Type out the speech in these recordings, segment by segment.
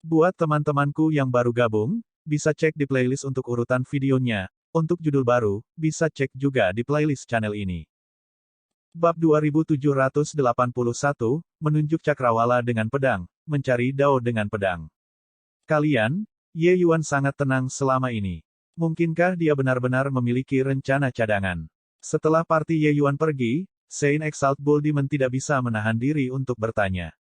Buat teman-temanku yang baru gabung, bisa cek di playlist untuk urutan videonya. Untuk judul baru, bisa cek juga di playlist channel ini. Bab 2781, menunjuk cakrawala dengan pedang, mencari Dao dengan pedang. Kalian, Ye Yuan sangat tenang selama ini. Mungkinkah dia benar-benar memiliki rencana cadangan? Setelah party Ye Yuan pergi, Saint Exalt Bull Demon tidak bisa menahan diri untuk bertanya.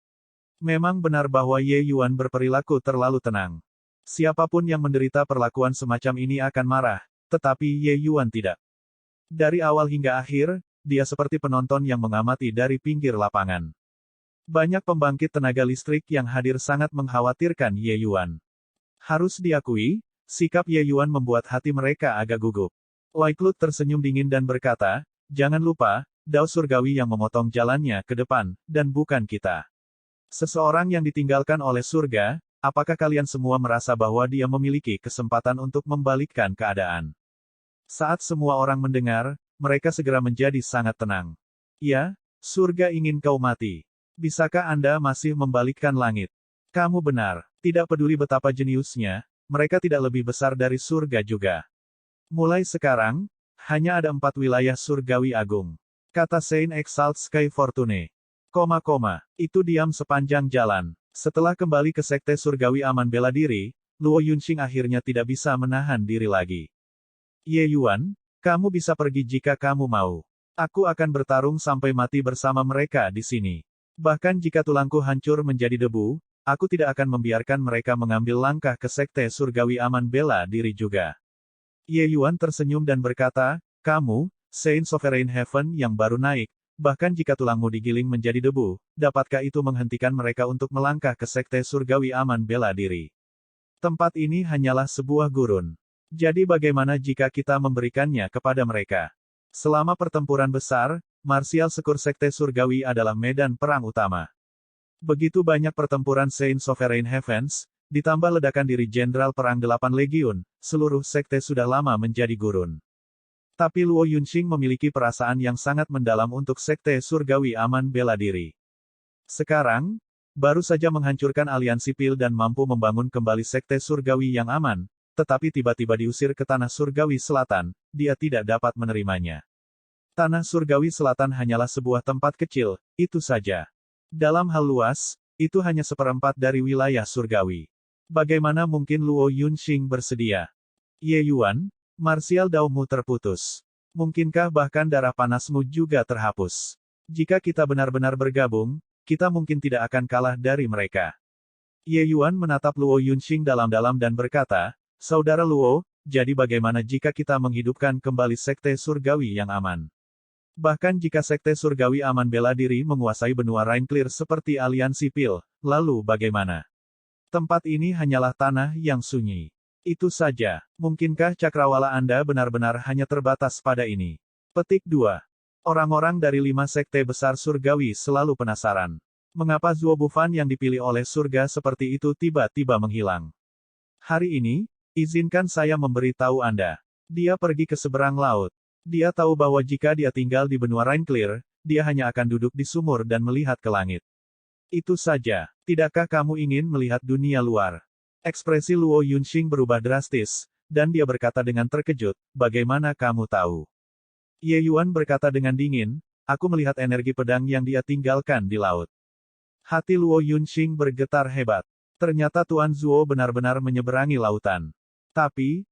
Memang benar bahwa Ye Yuan berperilaku terlalu tenang. Siapapun yang menderita perlakuan semacam ini akan marah, tetapi Ye Yuan tidak. Dari awal hingga akhir, dia seperti penonton yang mengamati dari pinggir lapangan. Banyak pembangkit tenaga listrik yang hadir sangat mengkhawatirkan Ye Yuan. Harus diakui, sikap Ye Yuan membuat hati mereka agak gugup. Waiklut tersenyum dingin dan berkata, jangan lupa, Dao surgawi yang memotong jalannya ke depan, dan bukan kita. Seseorang yang ditinggalkan oleh surga, apakah kalian semua merasa bahwa dia memiliki kesempatan untuk membalikkan keadaan? Saat semua orang mendengar, mereka segera menjadi sangat tenang. Ya, surga ingin kau mati. Bisakah Anda masih membalikkan langit? Kamu benar, tidak peduli betapa jeniusnya, mereka tidak lebih besar dari surga juga. Mulai sekarang, hanya ada 4 wilayah surgawi agung. Kata Saint Exalt Sky Fortune. Itu diam sepanjang jalan. Setelah kembali ke sekte surgawi aman bela diri, Luo Yunxing akhirnya tidak bisa menahan diri lagi. Ye Yuan, kamu bisa pergi jika kamu mau. Aku akan bertarung sampai mati bersama mereka di sini. Bahkan jika tulangku hancur menjadi debu, aku tidak akan membiarkan mereka mengambil langkah ke sekte surgawi aman bela diri juga. Ye Yuan tersenyum dan berkata, kamu, Saint Sovereign Heaven yang baru naik, bahkan jika tulangmu digiling menjadi debu, dapatkah itu menghentikan mereka untuk melangkah ke sekte surgawi aman bela diri? Tempat ini hanyalah sebuah gurun. Jadi bagaimana jika kita memberikannya kepada mereka? Selama pertempuran besar, marsial sekur sekte surgawi adalah medan perang utama. Begitu banyak pertempuran Saint Sovereign Heavens, ditambah ledakan diri Jenderal Perang 8 Legiun, seluruh sekte sudah lama menjadi gurun. Tapi Luo Yunxing memiliki perasaan yang sangat mendalam untuk sekte surgawi aman bela diri. Sekarang, baru saja menghancurkan aliansi Pil dan mampu membangun kembali sekte surgawi yang aman, tetapi tiba-tiba diusir ke tanah surgawi selatan, dia tidak dapat menerimanya. Tanah surgawi selatan hanyalah sebuah tempat kecil, itu saja. Dalam hal luas, itu hanya seperempat dari wilayah surgawi. Bagaimana mungkin Luo Yunxing bersedia? Ye Yuan, marsial Daomu terputus. Mungkinkah bahkan darah panasmu juga terhapus? Jika kita benar-benar bergabung, kita mungkin tidak akan kalah dari mereka. Ye Yuan menatap Luo Yunxing dalam-dalam dan berkata, Saudara Luo, jadi bagaimana jika kita menghidupkan kembali sekte surgawi yang aman? Bahkan jika sekte surgawi aman bela diri menguasai benua Rainclear seperti aliansi Pil, lalu bagaimana? Tempat ini hanyalah tanah yang sunyi. Itu saja, mungkinkah cakrawala Anda benar-benar hanya terbatas pada ini? Petik 2. Orang-orang dari 5 sekte besar surgawi selalu penasaran. Mengapa Zuo Bufan yang dipilih oleh surga seperti itu tiba-tiba menghilang? Hari ini, izinkan saya memberitahu Anda. Dia pergi ke seberang laut. Dia tahu bahwa jika dia tinggal di benua Rainclear, dia hanya akan duduk di sumur dan melihat ke langit. Itu saja. Tidakkah kamu ingin melihat dunia luar? Ekspresi Luo Yunxing berubah drastis, dan dia berkata dengan terkejut, bagaimana kamu tahu? Ye Yuan berkata dengan dingin, aku melihat energi pedang yang dia tinggalkan di laut. Hati Luo Yunxing bergetar hebat. Ternyata Tuan Zuo benar-benar menyeberangi lautan. Tapi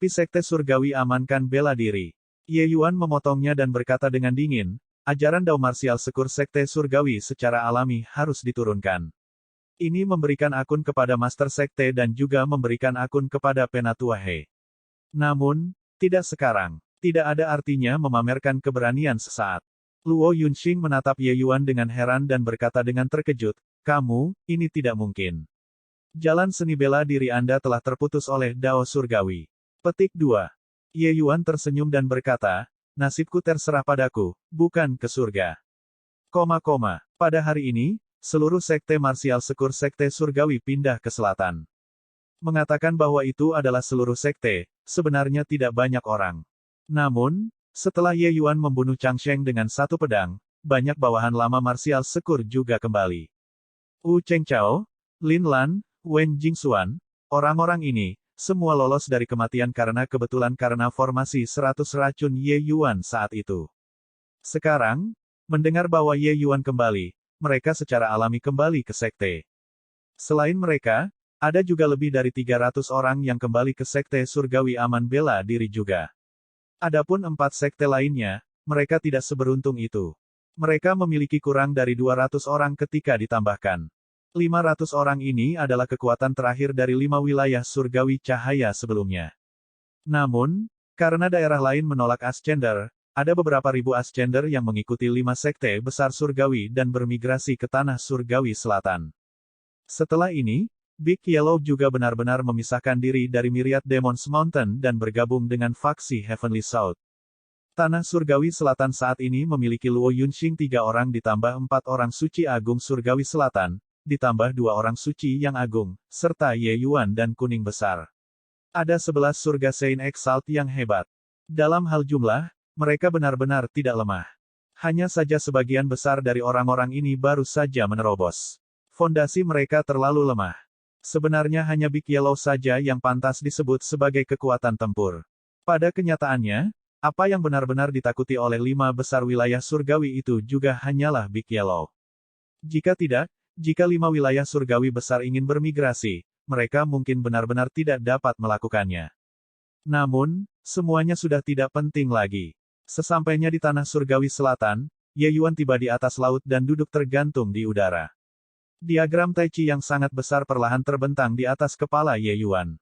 sekte surgawi amankan bela diri. Ye Yuan memotongnya dan berkata dengan dingin, ajaran Dao marsial sekur sekte surgawi secara alami harus diturunkan. Ini memberikan akun kepada Master Sekte dan juga memberikan akun kepada Penatua He. Namun, tidak sekarang. Tidak ada artinya memamerkan keberanian sesaat. Luo Yunxing menatap Ye Yuan dengan heran dan berkata dengan terkejut, kamu, ini tidak mungkin. Jalan seni bela diri Anda telah terputus oleh Dao surgawi. Petik 2. Ye Yuan tersenyum dan berkata, nasibku terserah padaku, bukan ke surga. Pada hari ini, seluruh sekte marsial sekur sekte surgawi pindah ke selatan. Mengatakan bahwa itu adalah seluruh sekte, sebenarnya tidak banyak orang. Namun, setelah Ye Yuan membunuh Chang Sheng dengan satu pedang, banyak bawahan lama marsial sekur juga kembali. Wu Chengchao, Lin Lan, Wen Jingxuan, orang-orang ini, semua lolos dari kematian karena kebetulan karena formasi 100 racun Ye Yuan saat itu. Sekarang, mendengar bahwa Ye Yuan kembali, mereka secara alami kembali ke sekte. Selain mereka, ada juga lebih dari 300 orang yang kembali ke sekte surgawi aman bela diri juga. Adapun 4 sekte lainnya, mereka tidak seberuntung itu. Mereka memiliki kurang dari 200 orang ketika ditambahkan. 500 orang ini adalah kekuatan terakhir dari 5 wilayah surgawi cahaya sebelumnya. Namun, karena daerah lain menolak Ascender, ada beberapa ribu Ascender yang mengikuti 5 sekte besar surgawi dan bermigrasi ke tanah surgawi selatan. Setelah ini, Big Yellow juga benar-benar memisahkan diri dari Myriad Demons Mountain dan bergabung dengan faksi Heavenly South. Tanah surgawi selatan saat ini memiliki Luo Yunxing 3 orang ditambah 4 orang suci agung surgawi selatan, ditambah 2 orang suci yang agung, serta Ye Yuan dan kuning besar. Ada 11 surga Saint Exalt yang hebat. Dalam hal jumlah, mereka benar-benar tidak lemah. Hanya saja sebagian besar dari orang-orang ini baru saja menerobos. Fondasi mereka terlalu lemah. Sebenarnya hanya Big Yellow saja yang pantas disebut sebagai kekuatan tempur. Pada kenyataannya, apa yang benar-benar ditakuti oleh 5 besar wilayah surgawi itu juga hanyalah Big Yellow. Jika tidak, jika 5 wilayah surgawi besar ingin bermigrasi, mereka mungkin benar-benar tidak dapat melakukannya. Namun, semuanya sudah tidak penting lagi. Sesampainya di tanah surgawi selatan, Ye Yuan tiba di atas laut dan duduk tergantung di udara. Diagram Tai Chi yang sangat besar perlahan terbentang di atas kepala Ye Yuan.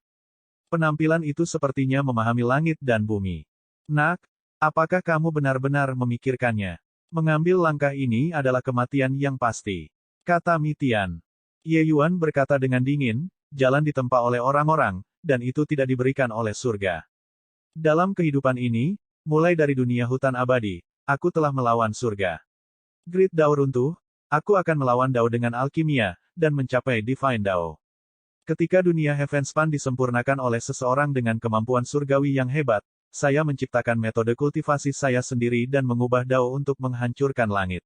Penampilan itu sepertinya memahami langit dan bumi. Nak, apakah kamu benar-benar memikirkannya? Mengambil langkah ini adalah kematian yang pasti. Kata Mi Tian. Ye Yuan berkata dengan dingin, jalan ditempa oleh orang-orang, dan itu tidak diberikan oleh surga. Dalam kehidupan ini, mulai dari dunia hutan abadi, aku telah melawan surga. Great Dao runtuh, aku akan melawan Dao dengan alkimia, dan mencapai Divine Dao. Ketika dunia Heavenspan disempurnakan oleh seseorang dengan kemampuan surgawi yang hebat, saya menciptakan metode kultivasi saya sendiri dan mengubah Dao untuk menghancurkan langit.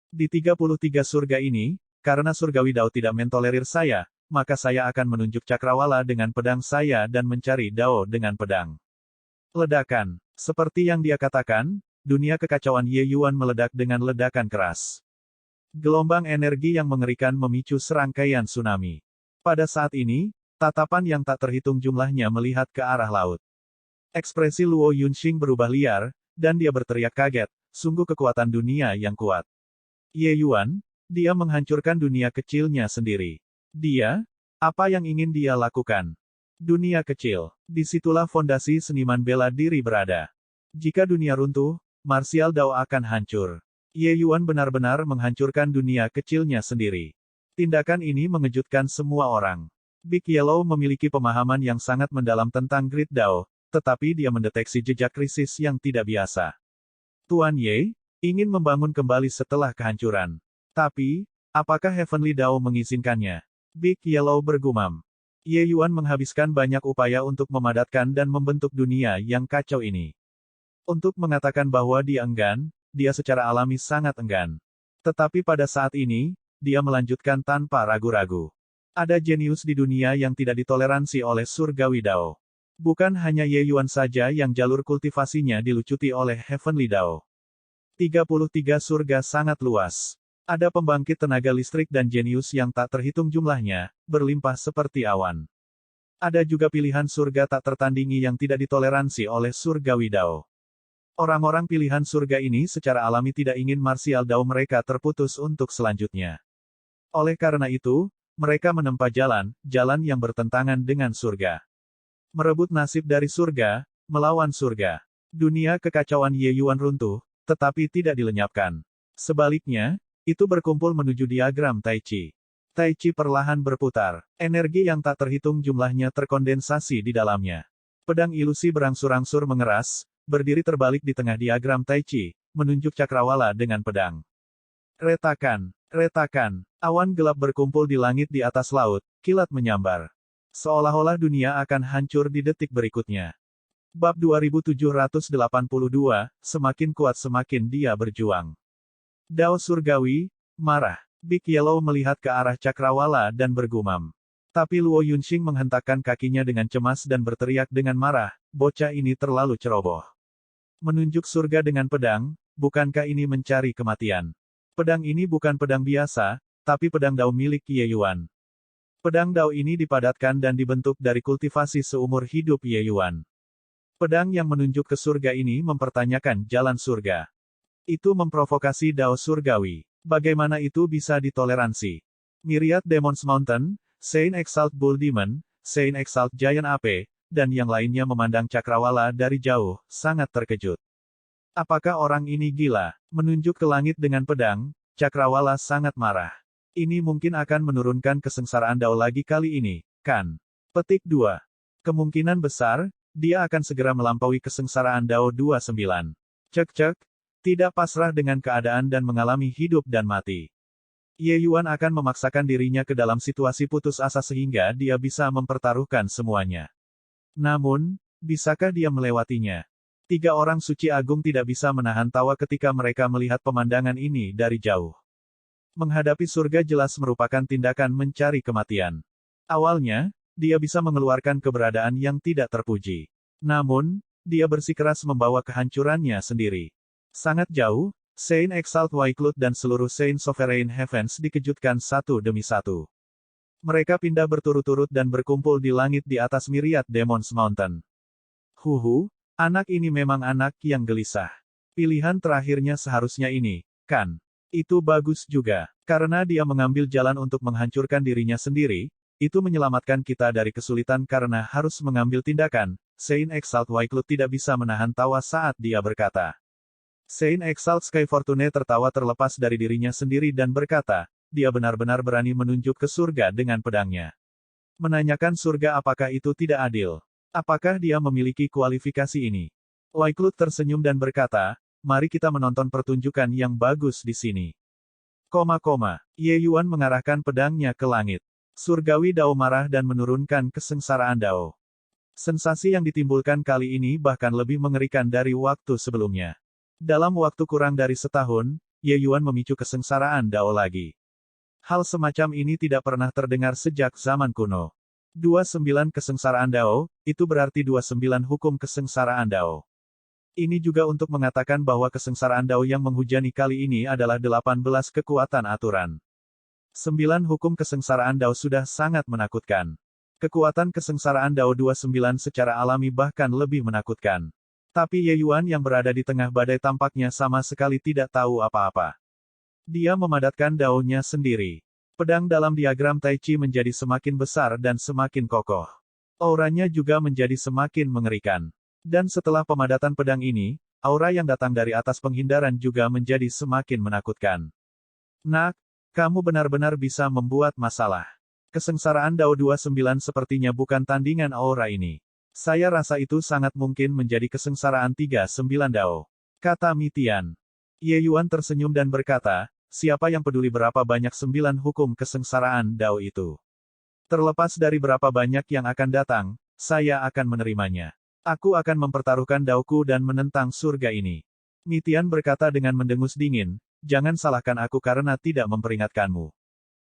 Di 33 surga ini, karena surgawi Dao tidak mentolerir saya, maka saya akan menunjuk cakrawala dengan pedang saya dan mencari Dao dengan pedang. Ledakan. Seperti yang dia katakan, dunia kekacauan Ye Yuan meledak dengan ledakan keras. Gelombang energi yang mengerikan memicu serangkaian tsunami. Pada saat ini, tatapan yang tak terhitung jumlahnya melihat ke arah laut. Ekspresi Luo Yunxing berubah liar, dan dia berteriak kaget, sungguh kekuatan dunia yang kuat. Ye Yuan, dia menghancurkan dunia kecilnya sendiri. Dia, apa yang ingin dia lakukan? Dunia kecil, disitulah fondasi seniman bela diri berada. Jika dunia runtuh, martial Dao akan hancur. Ye Yuan benar-benar menghancurkan dunia kecilnya sendiri. Tindakan ini mengejutkan semua orang. Big Yellow memiliki pemahaman yang sangat mendalam tentang Great Dao, tetapi dia mendeteksi jejak krisis yang tidak biasa. Tuan Ye, ingin membangun kembali setelah kehancuran. Tapi, apakah Heavenly Dao mengizinkannya? Big Yellow bergumam. Ye Yuan menghabiskan banyak upaya untuk memadatkan dan membentuk dunia yang kacau ini. Untuk mengatakan bahwa dia enggan, dia secara alami sangat enggan. Tetapi pada saat ini, dia melanjutkan tanpa ragu-ragu. Ada jenius di dunia yang tidak ditoleransi oleh surgawi Dao. Bukan hanya Ye Yuan saja yang jalur kultivasinya dilucuti oleh Heavenly Dao. 33 surga sangat luas. Ada pembangkit tenaga listrik dan jenius yang tak terhitung jumlahnya, berlimpah seperti awan. Ada juga pilihan surga tak tertandingi yang tidak ditoleransi oleh surgawi Dao. Orang-orang pilihan surga ini secara alami tidak ingin martial Dao mereka terputus untuk selanjutnya. Oleh karena itu, mereka menempa jalan yang bertentangan dengan surga. Merebut nasib dari surga, melawan surga. Dunia kekacauan Ye Yuan runtuh, tetapi tidak dilenyapkan. Sebaliknya, itu berkumpul menuju diagram Tai Chi. Tai Chi perlahan berputar. Energi yang tak terhitung jumlahnya terkondensasi di dalamnya. Pedang ilusi berangsur-angsur mengeras, berdiri terbalik di tengah diagram Tai Chi, menunjuk cakrawala dengan pedang. Retakan, retakan. Awan gelap berkumpul di langit di atas laut, kilat menyambar. Seolah-olah dunia akan hancur di detik berikutnya. Bab 2782, semakin kuat semakin dia berjuang. Dao surgawi, marah. Big Yellow melihat ke arah cakrawala dan bergumam. Tapi Luo Yunxing menghentakkan kakinya dengan cemas dan berteriak dengan marah, bocah ini terlalu ceroboh. Menunjuk surga dengan pedang, bukankah ini mencari kematian? Pedang ini bukan pedang biasa, tapi pedang Dao milik Ye Yuan. Pedang Dao ini dipadatkan dan dibentuk dari kultivasi seumur hidup Ye Yuan. Pedang yang menunjuk ke surga ini mempertanyakan jalan surga. Itu memprovokasi Dao surgawi. Bagaimana itu bisa ditoleransi? Myriad Demons Mountain, Saint Exalt Bull Demon, Saint Exalt Giant Ape, dan yang lainnya memandang Cakrawala dari jauh, sangat terkejut. Apakah orang ini gila? Menunjuk ke langit dengan pedang, Cakrawala sangat marah. Ini mungkin akan menurunkan kesengsaraan Dao lagi kali ini, kan? Petik 2. Kemungkinan besar, dia akan segera melampaui kesengsaraan Dao 29. Cek-cek, tidak pasrah dengan keadaan dan mengalami hidup dan mati. Ye Yuan akan memaksakan dirinya ke dalam situasi putus asa sehingga dia bisa mempertaruhkan semuanya. Namun, bisakah dia melewatinya? 3 orang suci agung tidak bisa menahan tawa ketika mereka melihat pemandangan ini dari jauh. Menghadapi surga jelas merupakan tindakan mencari kematian. Awalnya, dia bisa mengeluarkan keberadaan yang tidak terpuji. Namun, dia bersikeras membawa kehancurannya sendiri. Sangat jauh, Saint Exalt Waiklut dan seluruh Saint Sovereign Heavens dikejutkan satu demi satu. Mereka pindah berturut-turut dan berkumpul di langit di atas Myriad Demons Mountain. Anak ini memang anak yang gelisah. Pilihan terakhirnya seharusnya ini, kan? Itu bagus juga. Karena dia mengambil jalan untuk menghancurkan dirinya sendiri, itu menyelamatkan kita dari kesulitan karena harus mengambil tindakan. Saint Exalt Waiklut tidak bisa menahan tawa saat dia berkata. Saint Exalt Sky Fortune tertawa terlepas dari dirinya sendiri dan berkata, dia benar-benar berani menunjuk ke surga dengan pedangnya. Menanyakan surga apakah itu tidak adil? Apakah dia memiliki kualifikasi ini? Waiklut tersenyum dan berkata, mari kita menonton pertunjukan yang bagus di sini. Ye Yuan mengarahkan pedangnya ke langit. Surgawi Dao marah dan menurunkan kesengsaraan Dao. Sensasi yang ditimbulkan kali ini bahkan lebih mengerikan dari waktu sebelumnya. Dalam waktu kurang dari setahun, Ye Yuan memicu kesengsaraan Dao lagi. Hal semacam ini tidak pernah terdengar sejak zaman kuno. 29 kesengsaraan Dao, itu berarti 29 hukum kesengsaraan Dao. Ini juga untuk mengatakan bahwa kesengsaraan Dao yang menghujani kali ini adalah 18 kekuatan aturan. 9 hukum kesengsaraan Dao sudah sangat menakutkan. Kekuatan kesengsaraan Dao 29 secara alami bahkan lebih menakutkan. Tapi Ye Yuan yang berada di tengah badai tampaknya sama sekali tidak tahu apa-apa. Dia memadatkan daunnya sendiri. Pedang dalam diagram Tai Chi menjadi semakin besar dan semakin kokoh. Auranya juga menjadi semakin mengerikan. Dan setelah pemadatan pedang ini, aura yang datang dari atas penghindaran juga menjadi semakin menakutkan. Nak, kamu benar-benar bisa membuat masalah. Kesengsaraan Dao 29 sepertinya bukan tandingan aura ini. Saya rasa itu sangat mungkin menjadi kesengsaraan 39 Dao. Kata Mi Tian. Ye Yuan tersenyum dan berkata, siapa yang peduli berapa banyak 9 hukum kesengsaraan Dao itu? Terlepas dari berapa banyak yang akan datang, saya akan menerimanya. Aku akan mempertaruhkan Daoku dan menentang surga ini. Mi Tian berkata dengan mendengus dingin, jangan salahkan aku karena tidak memperingatkanmu.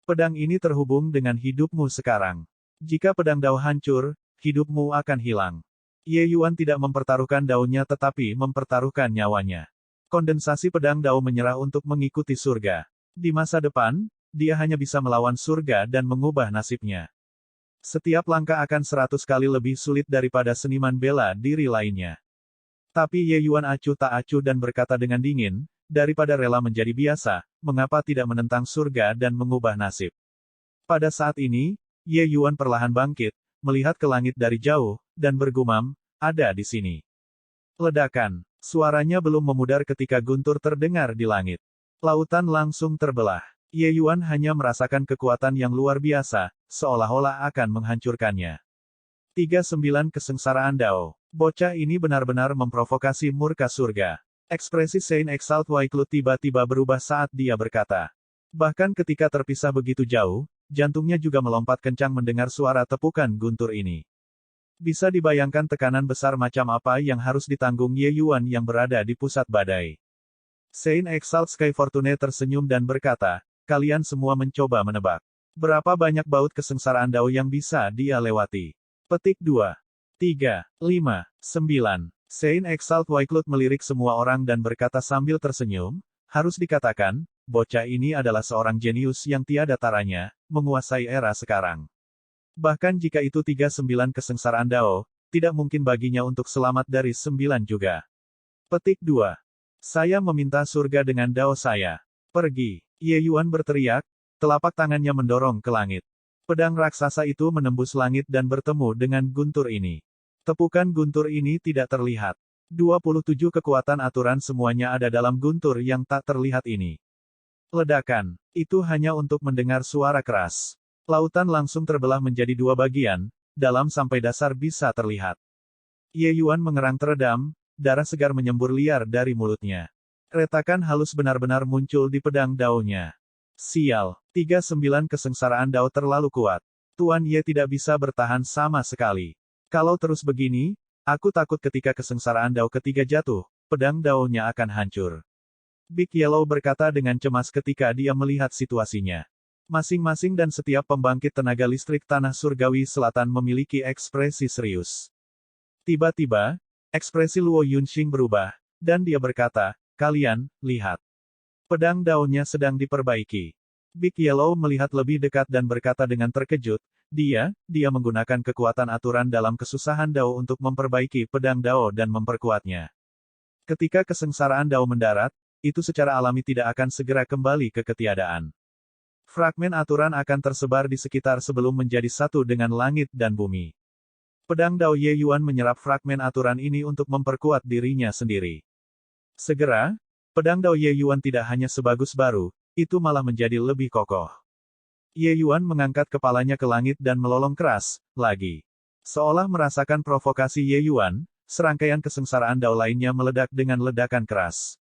Pedang ini terhubung dengan hidupmu sekarang. Jika pedang Dao hancur, hidupmu akan hilang. Ye Yuan tidak mempertaruhkan daunnya tetapi mempertaruhkan nyawanya. Kondensasi pedang Dao menyerah untuk mengikuti surga. Di masa depan, dia hanya bisa melawan surga dan mengubah nasibnya. Setiap langkah akan 100 kali lebih sulit daripada seniman bela diri lainnya. Tapi Ye Yuan acuh tak acuh dan berkata dengan dingin, daripada rela menjadi biasa, mengapa tidak menentang surga dan mengubah nasib? Pada saat ini, Ye Yuan perlahan bangkit, melihat ke langit dari jauh, dan bergumam, ada di sini. Ledakan. Suaranya belum memudar ketika guntur terdengar di langit. Lautan langsung terbelah. Ye Yuan hanya merasakan kekuatan yang luar biasa, seolah-olah akan menghancurkannya. 39 kesengsaraan Dao. Bocah ini benar-benar memprovokasi murka surga. Ekspresi Saint Exalt Waiklut tiba-tiba berubah saat dia berkata. Bahkan ketika terpisah begitu jauh, jantungnya juga melompat kencang mendengar suara tepukan guntur ini. Bisa dibayangkan tekanan besar macam apa yang harus ditanggung Ye Yuan yang berada di pusat badai. Saint Exalt Sky Fortune tersenyum dan berkata, kalian semua mencoba menebak. Berapa banyak baut kesengsaraan Dao yang bisa dia lewati? Petik 2. 3, 5, 9. Saint Exalt Wycliffe melirik semua orang dan berkata sambil tersenyum, harus dikatakan, bocah ini adalah seorang jenius yang tiada taranya, menguasai era sekarang. Bahkan jika itu 39 kesengsaraan Dao, tidak mungkin baginya untuk selamat dari 9 juga. Petik 2. Saya meminta surga dengan Dao saya. Pergi. Ye Yuan berteriak, telapak tangannya mendorong ke langit. Pedang raksasa itu menembus langit dan bertemu dengan guntur ini. Tepukan guntur ini tidak terlihat. 27 kekuatan aturan semuanya ada dalam guntur yang tak terlihat ini. Ledakan. Itu hanya untuk mendengar suara keras. Lautan langsung terbelah menjadi dua bagian, dalam sampai dasar bisa terlihat. Ye Yuan mengerang teredam, darah segar menyembur liar dari mulutnya. Retakan halus benar-benar muncul di pedang Dao-nya. Sial, 39 kesengsaraan Dao terlalu kuat. Tuan Ye tidak bisa bertahan sama sekali. Kalau terus begini, aku takut ketika kesengsaraan Dao ketiga jatuh, pedang Dao-nya akan hancur. Big Yellow berkata dengan cemas ketika dia melihat situasinya. Masing-masing dan setiap pembangkit tenaga listrik tanah surgawi selatan memiliki ekspresi serius. Tiba-tiba, ekspresi Luo Yunxing berubah, dan dia berkata, kalian, lihat. Pedang Dao-nya sedang diperbaiki. Big Yellow melihat lebih dekat dan berkata dengan terkejut, dia menggunakan kekuatan aturan dalam kesusahan Dao untuk memperbaiki pedang Dao dan memperkuatnya. Ketika kesengsaraan Dao mendarat, itu secara alami tidak akan segera kembali ke ketiadaan. Fragmen aturan akan tersebar di sekitar sebelum menjadi satu dengan langit dan bumi. Pedang Dao Ye Yuan menyerap fragmen aturan ini untuk memperkuat dirinya sendiri. Segera, pedang Dao Ye Yuan tidak hanya sebagus baru, itu malah menjadi lebih kokoh. Ye Yuan mengangkat kepalanya ke langit dan melolong keras, lagi. Seolah merasakan provokasi Ye Yuan, serangkaian kesengsaraan Dao lainnya meledak dengan ledakan keras.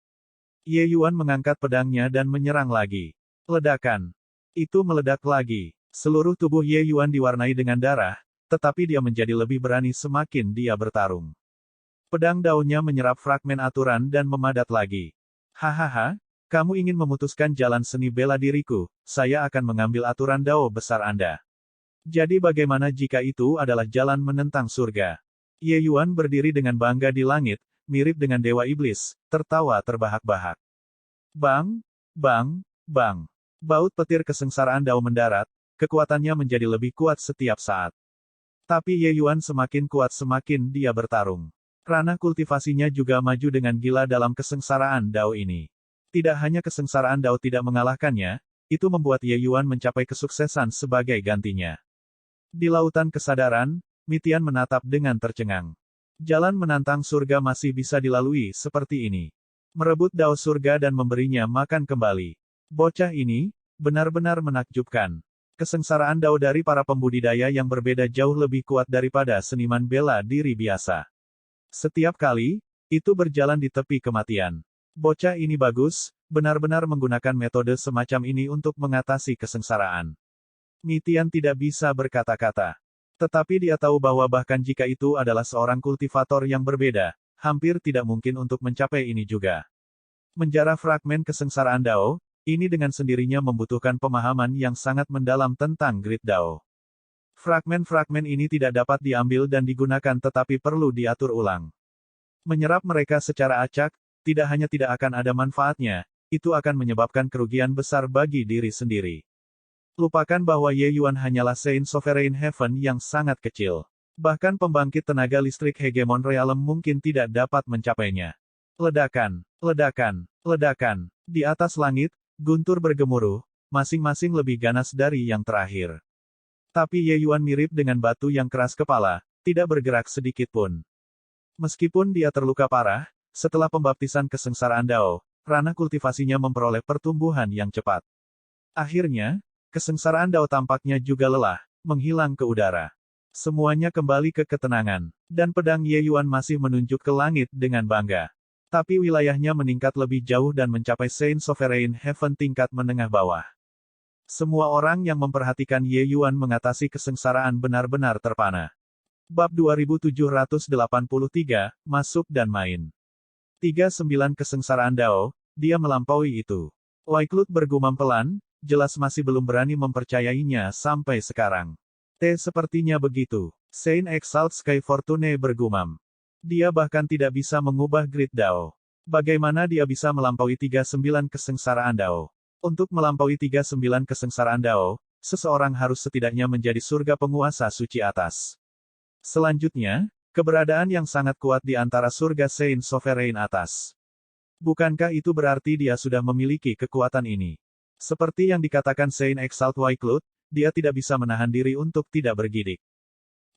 Ye Yuan mengangkat pedangnya dan menyerang lagi. Ledakan. Itu meledak lagi. Seluruh tubuh Ye Yuan diwarnai dengan darah, tetapi dia menjadi lebih berani semakin dia bertarung. Pedang Dao-nya menyerap fragmen aturan dan memadat lagi. Hahaha, kamu ingin memutuskan jalan seni bela diriku, saya akan mengambil aturan Dao besar Anda. Jadi bagaimana jika itu adalah jalan menentang surga? Ye Yuan berdiri dengan bangga di langit, mirip dengan Dewa Iblis, tertawa terbahak-bahak. Bang, bang, bang. Baut petir kesengsaraan Dao mendarat, kekuatannya menjadi lebih kuat setiap saat. Tapi Ye Yuan semakin kuat semakin dia bertarung. Ranah kultivasinya juga maju dengan gila dalam kesengsaraan Dao ini. Tidak hanya kesengsaraan Dao tidak mengalahkannya, itu membuat Ye Yuan mencapai kesuksesan sebagai gantinya. Di lautan kesadaran, Mitian menatap dengan tercengang. Jalan menantang surga masih bisa dilalui seperti ini. Merebut Dao surga dan memberinya makan kembali. Bocah ini, benar-benar menakjubkan. Kesengsaraan Dao dari para pembudidaya yang berbeda jauh lebih kuat daripada seniman bela diri biasa. Setiap kali, itu berjalan di tepi kematian. Bocah ini bagus, benar-benar menggunakan metode semacam ini untuk mengatasi kesengsaraan. Mitian tidak bisa berkata-kata. Tetapi dia tahu bahwa bahkan jika itu adalah seorang kultivator yang berbeda, hampir tidak mungkin untuk mencapai ini juga. Menjarah fragmen kesengsaraan Dao, ini dengan sendirinya membutuhkan pemahaman yang sangat mendalam tentang grid Dao. Fragmen-fragmen ini tidak dapat diambil dan digunakan tetapi perlu diatur ulang. Menyerap mereka secara acak, tidak hanya tidak akan ada manfaatnya, itu akan menyebabkan kerugian besar bagi diri sendiri. Lupakan bahwa Ye Yuan hanyalah Saint Sovereign Heaven yang sangat kecil. Bahkan pembangkit tenaga listrik Hegemon Realm mungkin tidak dapat mencapainya. Ledakan, ledakan, ledakan. Di atas langit, guntur bergemuruh, masing-masing lebih ganas dari yang terakhir. Tapi Ye Yuan mirip dengan batu yang keras kepala, tidak bergerak sedikit pun. Meskipun dia terluka parah, setelah pembaptisan kesengsaraan Dao, ranah kultivasinya memperoleh pertumbuhan yang cepat. Akhirnya, kesengsaraan Dao tampaknya juga lelah, menghilang ke udara. Semuanya kembali ke ketenangan, dan pedang Ye Yuan masih menunjuk ke langit dengan bangga. Tapi wilayahnya meningkat lebih jauh dan mencapai Saint Sovereign Heaven tingkat menengah bawah. Semua orang yang memperhatikan Ye Yuan mengatasi kesengsaraan benar-benar terpana. Bab 2783, Masuk dan Main. 39 kesengsaraan Dao, dia melampaui itu. Wycliffe bergumam pelan, jelas masih belum berani mempercayainya sampai sekarang. Sepertinya begitu. Saint Exalt Sky Fortune bergumam. Dia bahkan tidak bisa mengubah grid Dao. Bagaimana dia bisa melampaui 39 kesengsaraan Dao? Untuk melampaui 39 kesengsaraan Dao, seseorang harus setidaknya menjadi surga penguasa suci atas. Selanjutnya, keberadaan yang sangat kuat di antara surga Saint Sovereign atas. Bukankah itu berarti dia sudah memiliki kekuatan ini? Seperti yang dikatakan Saint Exalt Wycliffe, dia tidak bisa menahan diri untuk tidak bergidik.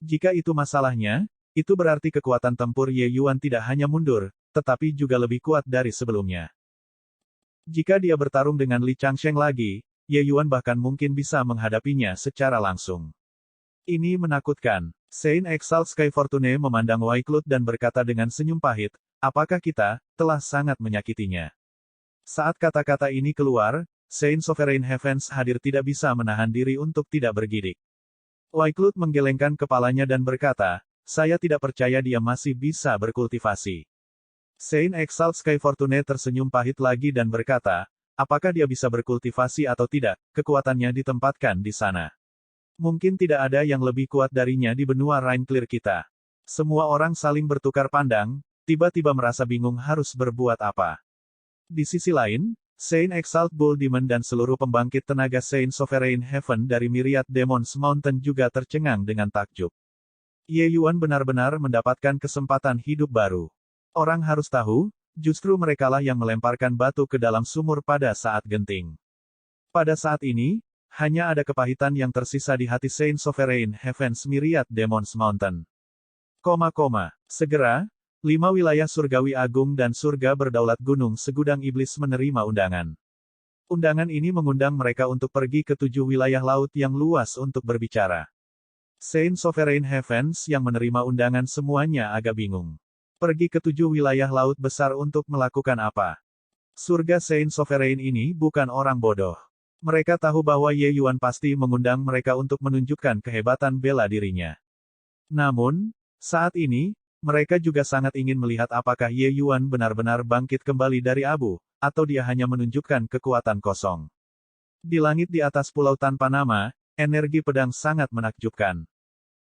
Jika itu masalahnya, itu berarti kekuatan tempur Ye Yuan tidak hanya mundur, tetapi juga lebih kuat dari sebelumnya. Jika dia bertarung dengan Li Changsheng lagi, Ye Yuan bahkan mungkin bisa menghadapinya secara langsung. Ini menakutkan. Saint Exalt Sky Fortune memandang Wycliffe dan berkata dengan senyum pahit, apakah kita telah sangat menyakitinya? Saat kata-kata ini keluar, Saint Sovereign Heavens hadir tidak bisa menahan diri untuk tidak bergidik. Wycliffe menggelengkan kepalanya dan berkata, saya tidak percaya dia masih bisa berkultivasi. Saint Exalt Sky Fortune tersenyum pahit lagi dan berkata, apakah dia bisa berkultivasi atau tidak, kekuatannya ditempatkan di sana. Mungkin tidak ada yang lebih kuat darinya di benua Rain Clear kita. Semua orang saling bertukar pandang, tiba-tiba merasa bingung harus berbuat apa. Di sisi lain, Saint Exalt Bull Demon dan seluruh pembangkit tenaga Saint Sovereign Heaven dari Myriad Demons Mountain juga tercengang dengan takjub. Ye Yuan benar-benar mendapatkan kesempatan hidup baru. Orang harus tahu, justru merekalah yang melemparkan batu ke dalam sumur pada saat genting. Pada saat ini, hanya ada kepahitan yang tersisa di hati Saint Sovereign Heavens Myriad Demons Mountain. Segera, 5 wilayah surgawi agung dan surga berdaulat gunung segudang iblis menerima undangan. Undangan ini mengundang mereka untuk pergi ke 7 wilayah laut yang luas untuk berbicara. Saint Sovereign Heavens yang menerima undangan semuanya agak bingung. Pergi ke 7 wilayah laut besar untuk melakukan apa? Surga Saint Sovereign ini bukan orang bodoh. Mereka tahu bahwa Ye Yuan pasti mengundang mereka untuk menunjukkan kehebatan bela dirinya. Namun, saat ini, mereka juga sangat ingin melihat apakah Ye Yuan benar-benar bangkit kembali dari abu, atau dia hanya menunjukkan kekuatan kosong. Di langit di atas pulau tanpa nama, energi pedang sangat menakjubkan.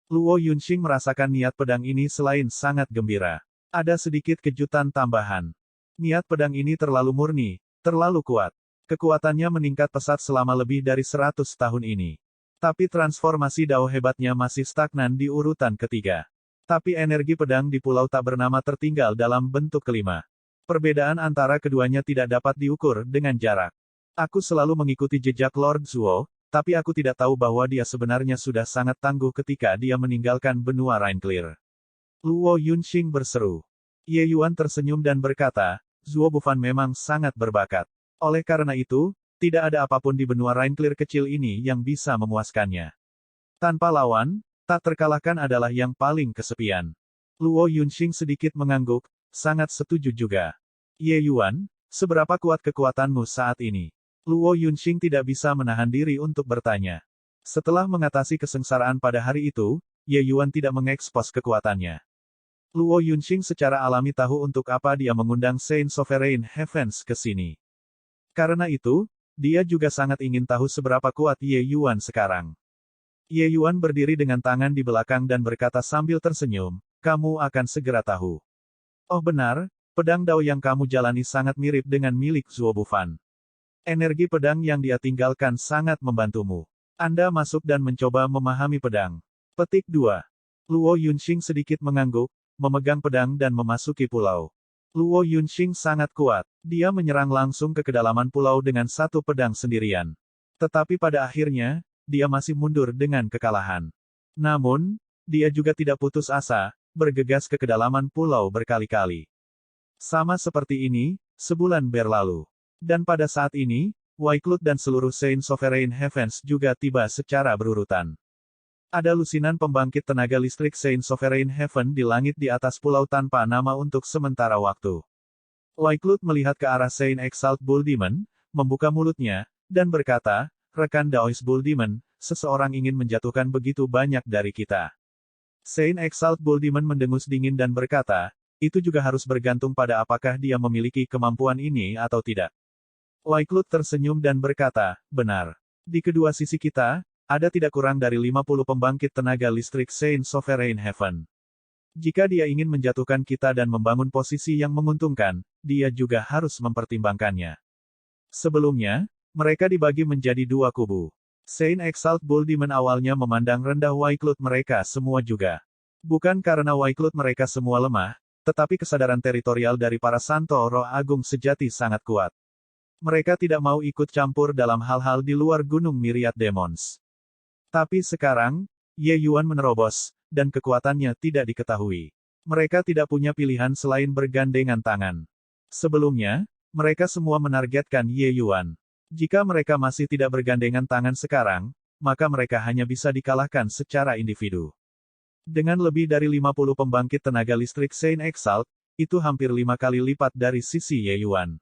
Luo Yunxing merasakan niat pedang ini selain sangat gembira. Ada sedikit kejutan tambahan. Niat pedang ini terlalu murni, terlalu kuat. Kekuatannya meningkat pesat selama lebih dari 100 tahun ini. Tapi transformasi Dao hebatnya masih stagnan di urutan ketiga. Tapi energi pedang di pulau tak bernama tertinggal dalam bentuk kelima. Perbedaan antara keduanya tidak dapat diukur dengan jarak. Aku selalu mengikuti jejak Lord Zuo, tapi aku tidak tahu bahwa dia sebenarnya sudah sangat tangguh ketika dia meninggalkan benua Rain Clear. Luo Yunxing berseru. Ye Yuan tersenyum dan berkata, Zuo Bufan memang sangat berbakat. Oleh karena itu, tidak ada apapun di benua Rain Clear kecil ini yang bisa memuaskannya. Tanpa lawan, tak terkalahkan adalah yang paling kesepian. Luo Yunxing sedikit mengangguk, sangat setuju juga. Ye Yuan, seberapa kuat kekuatanmu saat ini? Luo Yunxing tidak bisa menahan diri untuk bertanya. Setelah mengatasi kesengsaraan pada hari itu, Ye Yuan tidak mengekspos kekuatannya. Luo Yunxing secara alami tahu untuk apa dia mengundang Saint Sovereign Heavens ke sini. Karena itu, dia juga sangat ingin tahu seberapa kuat Ye Yuan sekarang. Ye Yuan berdiri dengan tangan di belakang dan berkata sambil tersenyum, kamu akan segera tahu. Oh benar, pedang Dao yang kamu jalani sangat mirip dengan milik Zuo Bufan. Energi pedang yang dia tinggalkan sangat membantumu. Anda masuk dan mencoba memahami pedang. Petik 2. Luo Yunxing sedikit mengangguk, memegang pedang dan memasuki pulau. Luo Yunxing sangat kuat. Dia menyerang langsung ke kedalaman pulau dengan satu pedang sendirian. Tetapi pada akhirnya, dia masih mundur dengan kekalahan. Namun, dia juga tidak putus asa, bergegas ke kedalaman pulau berkali-kali. Sama seperti ini, sebulan berlalu. Dan pada saat ini, Wycliffe dan seluruh Saint Sovereign Heavens juga tiba secara berurutan. Ada lusinan pembangkit tenaga listrik Saint Sovereign Heaven di langit di atas pulau tanpa nama untuk sementara waktu. Wycliffe melihat ke arah Saint Exalt Bull Demon, membuka mulutnya, dan berkata, rekan Daoist Bull Demon, seseorang ingin menjatuhkan begitu banyak dari kita. Saint Exalt Bull Demon mendengus dingin dan berkata, itu juga harus bergantung pada apakah dia memiliki kemampuan ini atau tidak. Waiklut tersenyum dan berkata, benar. Di kedua sisi kita, ada tidak kurang dari 50 pembangkit tenaga listrik Saint Sovereign Heaven. Jika dia ingin menjatuhkan kita dan membangun posisi yang menguntungkan, dia juga harus mempertimbangkannya. Sebelumnya, mereka dibagi menjadi dua kubu. Saint Exalt Bull Demon awalnya memandang rendah Waiklut mereka semua juga. Bukan karena Waiklut mereka semua lemah, tetapi kesadaran teritorial dari para Santo Roh Agung sejati sangat kuat. Mereka tidak mau ikut campur dalam hal-hal di luar Gunung Myriad Demons. Tapi sekarang, Ye Yuan menerobos, dan kekuatannya tidak diketahui. Mereka tidak punya pilihan selain bergandengan tangan. Sebelumnya, mereka semua menargetkan Ye Yuan. Jika mereka masih tidak bergandengan tangan sekarang, maka mereka hanya bisa dikalahkan secara individu. Dengan lebih dari 50 pembangkit tenaga listrik Saint Exalt, itu hampir 5 kali lipat dari sisi Ye Yuan.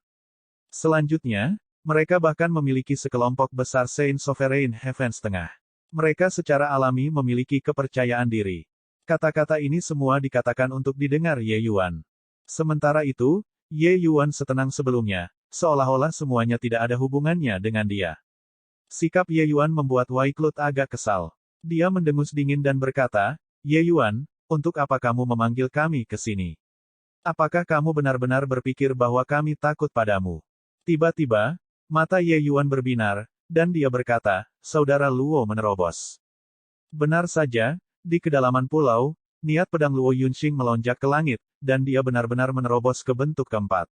Selanjutnya, mereka bahkan memiliki sekelompok besar Saint Sovereign Heaven setengah. Mereka secara alami memiliki kepercayaan diri. Kata-kata ini semua dikatakan untuk didengar Ye Yuan. Sementara itu, Ye Yuan setenang sebelumnya, seolah-olah semuanya tidak ada hubungannya dengan dia. Sikap Ye Yuan membuat Waiklut agak kesal. Dia mendengus dingin dan berkata, Ye Yuan, untuk apa kamu memanggil kami ke sini? Apakah kamu benar-benar berpikir bahwa kami takut padamu? Tiba-tiba, mata Ye Yuan berbinar, dan dia berkata, Saudara Luo menerobos. Benar saja, di kedalaman pulau, niat pedang Luo Yunxing melonjak ke langit, dan dia benar-benar menerobos ke bentuk keempat.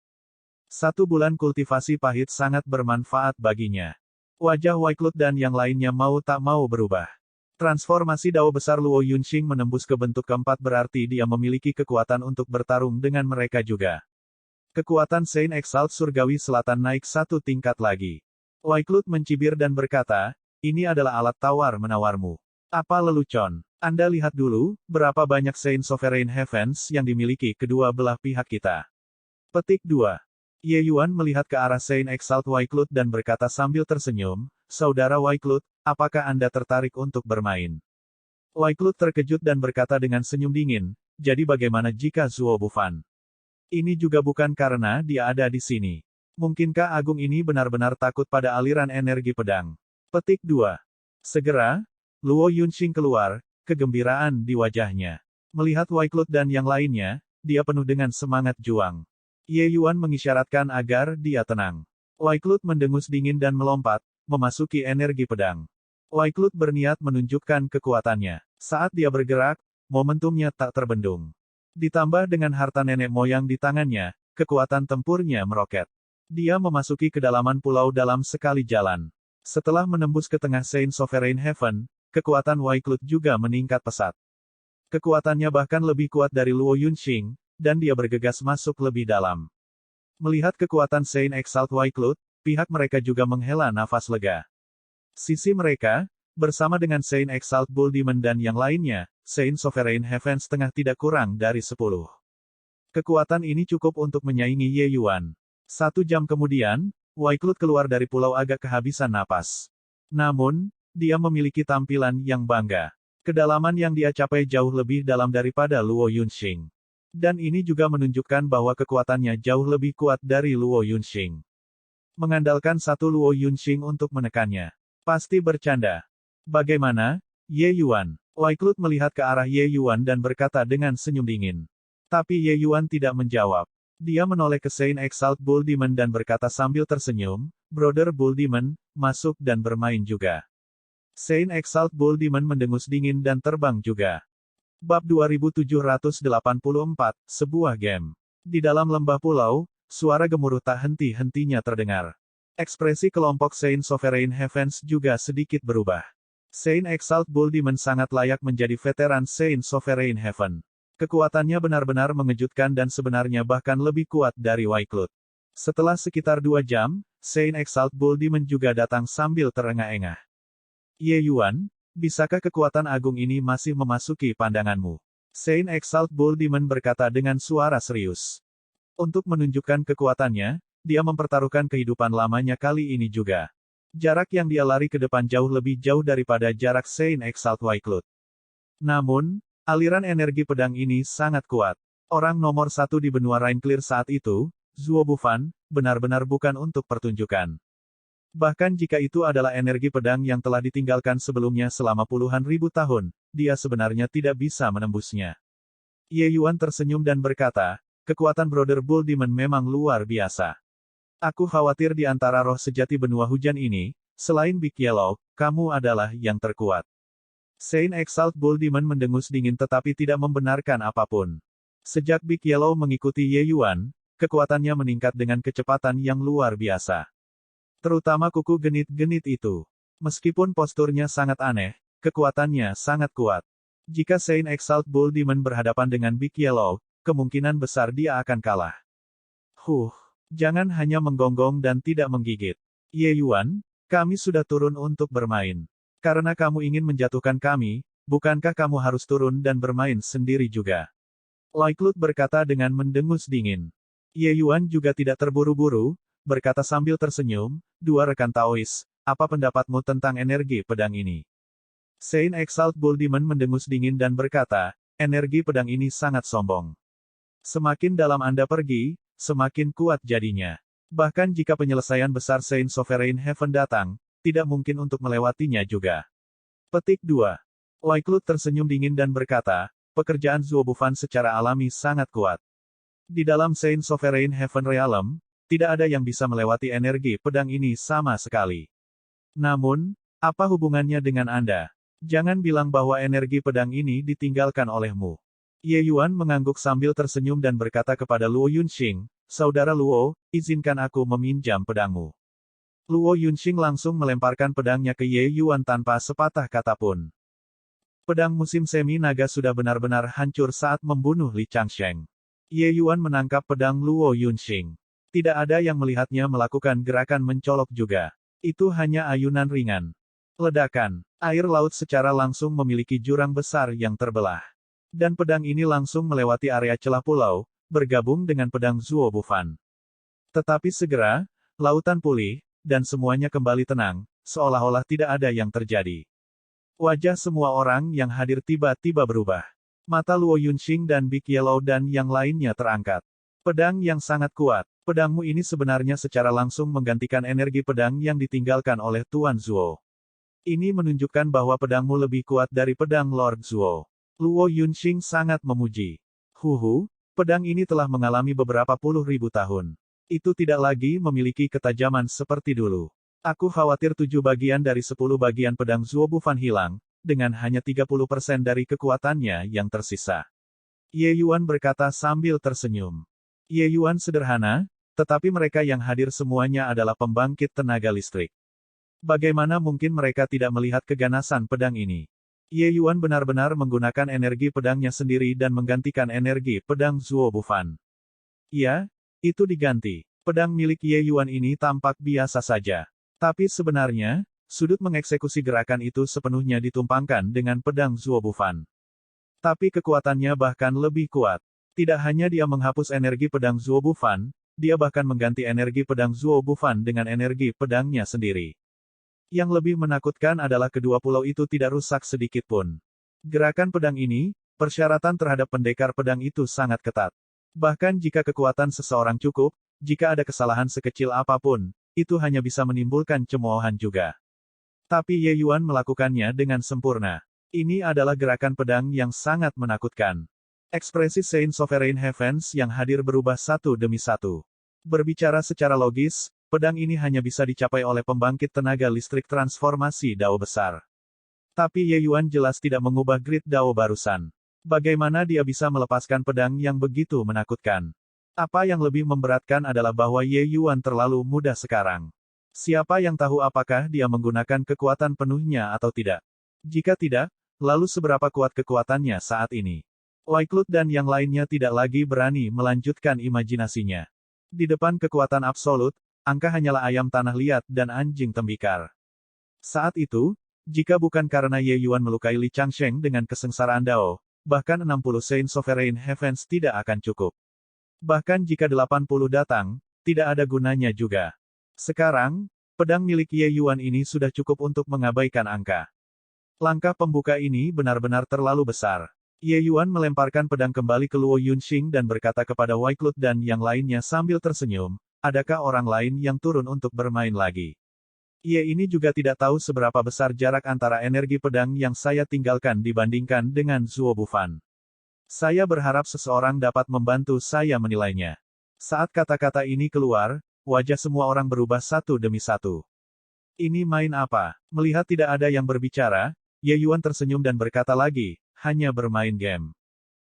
1 bulan kultivasi pahit sangat bermanfaat baginya. Wajah Waiklut dan yang lainnya mau tak mau berubah. Transformasi dao besar Luo Yunxing menembus ke bentuk keempat berarti dia memiliki kekuatan untuk bertarung dengan mereka juga. Kekuatan Saint Exalt Surgawi Selatan naik 1 tingkat lagi. Waiklut mencibir dan berkata, ini adalah alat tawar-menawarmu. Apa lelucon? Anda lihat dulu, berapa banyak Saint Sovereign Heavens yang dimiliki kedua belah pihak kita. Petik 2. Ye Yuan melihat ke arah Saint Exalt Waiklut dan berkata sambil tersenyum, Saudara Waiklut, apakah Anda tertarik untuk bermain? Waiklut terkejut dan berkata dengan senyum dingin, jadi bagaimana jika Zuo Bufan? Ini juga bukan karena dia ada di sini. Mungkinkah Agung ini benar-benar takut pada aliran energi pedang? Petik 2. Segera, Luo Yunxing keluar, kegembiraan di wajahnya. Melihat Waiklut dan yang lainnya, dia penuh dengan semangat juang. Ye Yuan mengisyaratkan agar dia tenang. Waiklut mendengus dingin dan melompat, memasuki energi pedang. Waiklut berniat menunjukkan kekuatannya. Saat dia bergerak, momentumnya tak terbendung. Ditambah dengan harta nenek moyang di tangannya, kekuatan tempurnya meroket. Dia memasuki kedalaman pulau dalam sekali jalan. Setelah menembus ke tengah Saint Sovereign Heaven, kekuatan Waiklut juga meningkat pesat. Kekuatannya bahkan lebih kuat dari Luo Yunxing, dan dia bergegas masuk lebih dalam. Melihat kekuatan Saint Exalt Waiklut, pihak mereka juga menghela nafas lega. Sisi mereka, bersama dengan Saint Exalt Bull Demon dan yang lainnya, Saint Sovereign Heaven setengah tidak kurang dari 10. Kekuatan ini cukup untuk menyaingi Ye Yuan. 1 jam kemudian, Waiklut keluar dari pulau agak kehabisan napas. Namun, dia memiliki tampilan yang bangga. Kedalaman yang dia capai jauh lebih dalam daripada Luo Yunxing. Dan ini juga menunjukkan bahwa kekuatannya jauh lebih kuat dari Luo Yunxing. Mengandalkan 1 Luo Yunxing untuk menekannya. Pasti bercanda. Bagaimana, Ye Yuan? Waiklut melihat ke arah Ye Yuan dan berkata dengan senyum dingin. Tapi Ye Yuan tidak menjawab. Dia menoleh ke Saint Exalt Bull Demon dan berkata sambil tersenyum, Brother Bull Demon, masuk dan bermain juga. Saint Exalt Bull Demon mendengus dingin dan terbang juga. Bab 2784, sebuah game. Di dalam lembah pulau, suara gemuruh tak henti-hentinya terdengar. Ekspresi kelompok Saint Sovereign Heavens juga sedikit berubah. Saint Exalt Bull Demon sangat layak menjadi veteran Saint Sovereign Heaven. Kekuatannya benar-benar mengejutkan dan sebenarnya bahkan lebih kuat dari Waiklut. Setelah sekitar 2 jam, Saint Exalt Bull Demon juga datang sambil terengah-engah. Ye Yuan, bisakah kekuatan agung ini masih memasuki pandanganmu? Saint Exalt Bull Demon berkata dengan suara serius. Untuk menunjukkan kekuatannya, dia mempertaruhkan kehidupan lamanya kali ini juga. Jarak yang dia lari ke depan jauh lebih jauh daripada jarak Saint Exalt Waiklut. Namun, aliran energi pedang ini sangat kuat. Orang nomor 1 di benua Rain Clear saat itu, Zuo Bufan, benar-benar bukan untuk pertunjukan. Bahkan jika itu adalah energi pedang yang telah ditinggalkan sebelumnya selama puluhan ribu tahun, dia sebenarnya tidak bisa menembusnya. Ye Yuan tersenyum dan berkata, kekuatan Brother Bull Demon memang luar biasa. Aku khawatir di antara roh sejati benua hujan ini, selain Big Yellow, kamu adalah yang terkuat. Saint Exalt Bull Demon mendengus dingin tetapi tidak membenarkan apapun. Sejak Big Yellow mengikuti Ye Yuan, kekuatannya meningkat dengan kecepatan yang luar biasa. Terutama kuku genit-genit itu. Meskipun posturnya sangat aneh, kekuatannya sangat kuat. Jika Saint Exalt Bull Demon berhadapan dengan Big Yellow, kemungkinan besar dia akan kalah. Jangan hanya menggonggong dan tidak menggigit. Ye Yuan, kami sudah turun untuk bermain. Karena kamu ingin menjatuhkan kami, bukankah kamu harus turun dan bermain sendiri juga? Loi Klut berkata dengan mendengus dingin. Ye Yuan juga tidak terburu-buru, berkata sambil tersenyum, dua rekan Taois, apa pendapatmu tentang energi pedang ini? Saint Exalt Bull Demon mendengus dingin dan berkata, energi pedang ini sangat sombong. Semakin dalam Anda pergi, semakin kuat jadinya. Bahkan jika penyelesaian besar Saint Sovereign Heaven datang, tidak mungkin untuk melewatinya juga. Petik 2. Loi Klut tersenyum dingin dan berkata, pekerjaan Zuo Bufan secara alami sangat kuat. Di dalam Saint Sovereign Heaven Realm, tidak ada yang bisa melewati energi pedang ini sama sekali. Namun, apa hubungannya dengan Anda? Jangan bilang bahwa energi pedang ini ditinggalkan olehmu. Ye Yuan mengangguk sambil tersenyum dan berkata kepada Luo Yunxing, Saudara Luo, izinkan aku meminjam pedangmu. Luo Yunxing langsung melemparkan pedangnya ke Ye Yuan tanpa sepatah kata pun. Pedang musim semi naga sudah benar-benar hancur saat membunuh Li Changsheng. Ye Yuan menangkap pedang Luo Yunxing. Tidak ada yang melihatnya melakukan gerakan mencolok juga. Itu hanya ayunan ringan. Ledakan. Air laut secara langsung memiliki jurang besar yang terbelah. Dan pedang ini langsung melewati area celah pulau, bergabung dengan pedang Zuo Bufan. Tetapi segera, lautan pulih, dan semuanya kembali tenang, seolah-olah tidak ada yang terjadi. Wajah semua orang yang hadir tiba-tiba berubah. Mata Luo Yunxing dan Big Yellow dan yang lainnya terangkat. Pedang yang sangat kuat. Pedangmu ini sebenarnya secara langsung menggantikan energi pedang yang ditinggalkan oleh Tuan Zuo. Ini menunjukkan bahwa pedangmu lebih kuat dari pedang Lord Zuo. Luo Yunxing sangat memuji. Pedang ini telah mengalami beberapa puluh ribu tahun. Itu tidak lagi memiliki ketajaman seperti dulu. Aku khawatir 7 bagian dari 10 bagian pedang Zuo Bufan hilang, dengan hanya 30% dari kekuatannya yang tersisa. Ye Yuan berkata sambil tersenyum. Ye Yuan sederhana, tetapi mereka yang hadir semuanya adalah pembangkit tenaga listrik. Bagaimana mungkin mereka tidak melihat keganasan pedang ini? Ye Yuan benar-benar menggunakan energi pedangnya sendiri dan menggantikan energi pedang Zuo Bufan. Ya, itu diganti. Pedang milik Ye Yuan ini tampak biasa saja. Tapi sebenarnya, sudut mengeksekusi gerakan itu sepenuhnya ditumpangkan dengan pedang Zuo Bufan. Tapi kekuatannya bahkan lebih kuat. Tidak hanya dia menghapus energi pedang Zuo Bufan, dia bahkan mengganti energi pedang Zuo Bufan dengan energi pedangnya sendiri. Yang lebih menakutkan adalah kedua pulau itu tidak rusak sedikit pun. Gerakan pedang ini, persyaratan terhadap pendekar pedang itu sangat ketat. Bahkan jika kekuatan seseorang cukup, jika ada kesalahan sekecil apapun, itu hanya bisa menimbulkan cemoohan juga. Tapi Ye Yuan melakukannya dengan sempurna. Ini adalah gerakan pedang yang sangat menakutkan. Ekspresi Saint Sovereign Heavens yang hadir berubah satu demi satu. Berbicara secara logis, pedang ini hanya bisa dicapai oleh pembangkit tenaga listrik transformasi Dao besar. Tapi Ye Yuan jelas tidak mengubah grid Dao barusan. Bagaimana dia bisa melepaskan pedang yang begitu menakutkan? Apa yang lebih memberatkan adalah bahwa Ye Yuan terlalu mudah sekarang. Siapa yang tahu apakah dia menggunakan kekuatan penuhnya atau tidak? Jika tidak, lalu seberapa kuat kekuatannya saat ini? Loi Klut dan yang lainnya tidak lagi berani melanjutkan imajinasinya. Di depan kekuatan absolut, angka hanyalah ayam tanah liat dan anjing tembikar. Saat itu, jika bukan karena Ye Yuan melukai Li Changsheng dengan kesengsaraan Dao, bahkan 60 Saint Sovereign Heavens tidak akan cukup. Bahkan jika 80 datang, tidak ada gunanya juga. Sekarang, pedang milik Ye Yuan ini sudah cukup untuk mengabaikan angka. Langkah pembuka ini benar-benar terlalu besar. Ye Yuan melemparkan pedang kembali ke Luo Yunxing dan berkata kepada Wycliffe dan yang lainnya sambil tersenyum, adakah orang lain yang turun untuk bermain lagi? Ye ini juga tidak tahu seberapa besar jarak antara energi pedang yang saya tinggalkan dibandingkan dengan Zuo Bufan. Saya berharap seseorang dapat membantu saya menilainya. Saat kata-kata ini keluar, wajah semua orang berubah satu demi satu. Ini main apa? Melihat tidak ada yang berbicara, Ye Yuan tersenyum dan berkata lagi, hanya bermain game.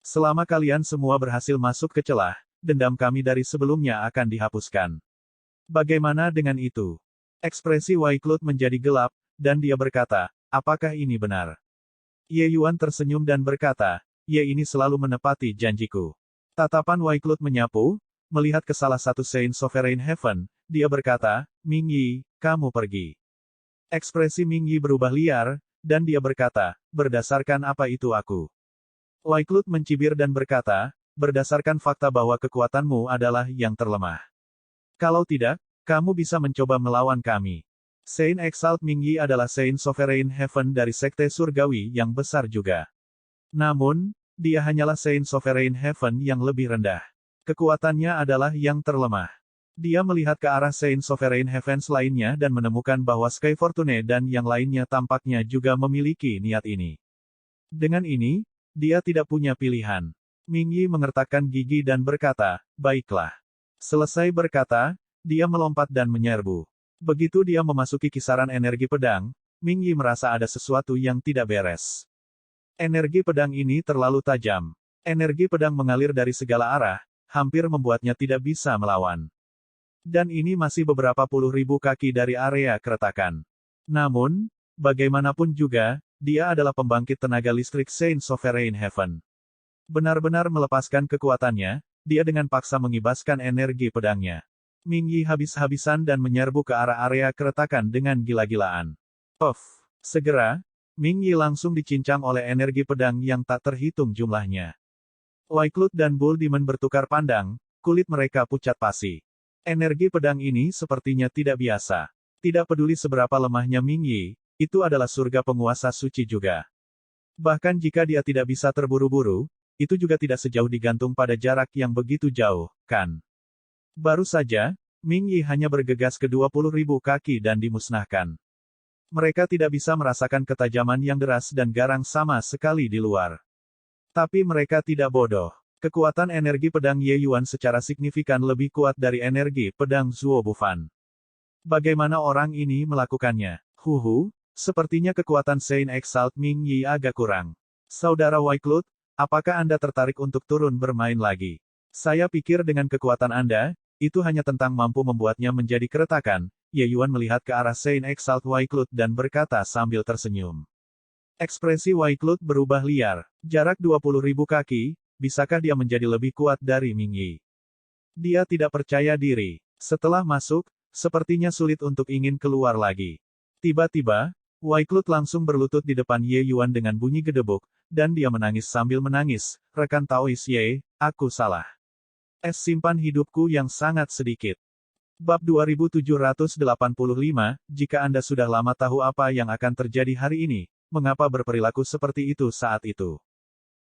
Selama kalian semua berhasil masuk ke celah, dendam kami dari sebelumnya akan dihapuskan. Bagaimana dengan itu? Ekspresi Wycliffe menjadi gelap, dan dia berkata, apakah ini benar? Ye Yuan tersenyum dan berkata, Ye ini selalu menepati janjiku. Tatapan Wycliffe menyapu, melihat ke salah satu Saint Sovereign Heaven, dia berkata, Ming Yi, kamu pergi. Ekspresi Ming Yi berubah liar, dan dia berkata, berdasarkan apa itu aku? Wycliffe mencibir dan berkata, berdasarkan fakta bahwa kekuatanmu adalah yang terlemah. Kalau tidak, kamu bisa mencoba melawan kami. Saint Exalt Ming Yi adalah Saint Sovereign Heaven dari Sekte Surgawi yang besar juga. Namun, dia hanyalah Saint Sovereign Heaven yang lebih rendah. Kekuatannya adalah yang terlemah. Dia melihat ke arah Saint Sovereign Heavens lainnya dan menemukan bahwa Sky Fortune dan yang lainnya tampaknya juga memiliki niat ini. Dengan ini, dia tidak punya pilihan. Ming Yi mengertakkan gigi dan berkata, baiklah. Selesai berkata, dia melompat dan menyerbu. Begitu dia memasuki kisaran energi pedang, Ming Yi merasa ada sesuatu yang tidak beres. Energi pedang ini terlalu tajam. Energi pedang mengalir dari segala arah, hampir membuatnya tidak bisa melawan. Dan ini masih beberapa puluh ribu kaki dari area keretakan. Namun, bagaimanapun juga, dia adalah pembangkit tenaga listrik Saint Sovereign Heaven. Benar-benar melepaskan kekuatannya, dia dengan paksa mengibaskan energi pedangnya. Ming Yi habis-habisan dan menyerbu ke arah area keretakan dengan gila-gilaan. Puff! Segera, Ming Yi langsung dicincang oleh energi pedang yang tak terhitung jumlahnya. Wycliffe dan Bull Demon bertukar pandang, kulit mereka pucat pasi. Energi pedang ini sepertinya tidak biasa. Tidak peduli seberapa lemahnya Ming Yi, itu adalah surga penguasa suci juga. Bahkan jika dia tidak bisa terburu-buru, itu juga tidak sejauh digantung pada jarak yang begitu jauh, kan? Baru saja, Ming Yi hanya bergegas ke 20.000 kaki dan dimusnahkan. Mereka tidak bisa merasakan ketajaman yang deras dan garang sama sekali di luar. Tapi mereka tidak bodoh. Kekuatan energi pedang Ye Yuan secara signifikan lebih kuat dari energi pedang Zuo Bufan. Bagaimana orang ini melakukannya? Sepertinya kekuatan Saint Exalt Ming Yi agak kurang. Saudara Wycliffe, apakah Anda tertarik untuk turun bermain lagi? Saya pikir dengan kekuatan Anda, itu hanya tentang mampu membuatnya menjadi keretakan. Ye Yuan melihat ke arah Saint Exalt Wycliffe dan berkata sambil tersenyum. Ekspresi Wycliffe berubah liar. Jarak 20.000 kaki, bisakah dia menjadi lebih kuat dari Ming Yi? Dia tidak percaya diri. Setelah masuk, sepertinya sulit untuk ingin keluar lagi. Tiba-tiba, Wycliffe langsung berlutut di depan Ye Yuan dengan bunyi gedebuk, dan dia menangis sambil menangis, rekan Taois Ye, aku salah. Simpan hidupku yang sangat sedikit. Bab 2785, jika Anda sudah lama tahu apa yang akan terjadi hari ini, mengapa berperilaku seperti itu saat itu?